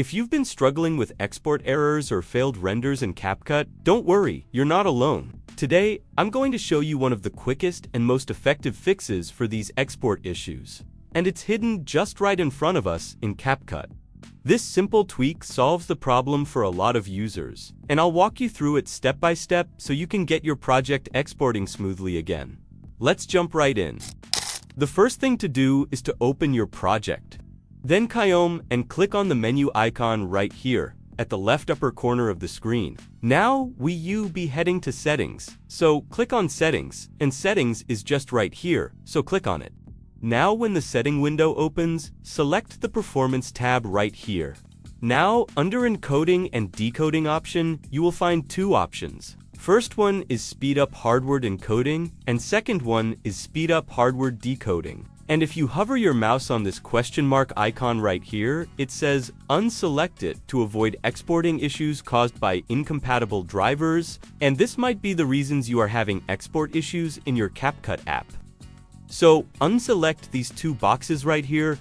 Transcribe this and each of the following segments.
If you've been struggling with export errors or failed renders in CapCut, don't worry, you're not alone. Today, I'm going to show you one of the quickest and most effective fixes for these export issues. And it's hidden just right in front of us in CapCut. This simple tweak solves the problem for a lot of users, and I'll walk you through it step by step so you can get your project exporting smoothly again. Let's jump right in. The first thing to do is to open your project. Then and click on the menu icon right here at the left upper corner of the screen. Now you'll be heading to Settings, so click on Settings, and Settings is just right here, so click on it. Now when the setting window opens, select the Performance tab right here. Now, under Encoding and Decoding option, you will find two options. First one is Speed Up Hardware Encoding, and second one is Speed Up Hardware Decoding. And if you hover your mouse on this question mark icon right here, it says unselect it to avoid exporting issues caused by incompatible drivers, and this might be the reasons you are having export issues in your CapCut app. So unselect these two boxes right here.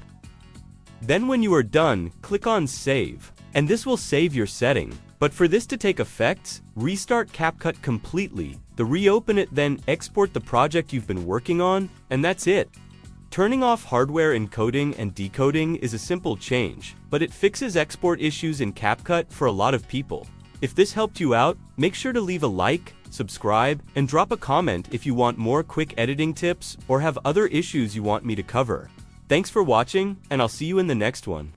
Then when you are done, click on Save, and this will save your setting. But for this to take effect, restart CapCut completely, reopen it, then export the project you've been working on, and that's it. Turning off hardware encoding and decoding is a simple change, but it fixes export issues in CapCut for a lot of people. If this helped you out, make sure to leave a like, subscribe, and drop a comment if you want more quick editing tips or have other issues you want me to cover. Thanks for watching, and I'll see you in the next one.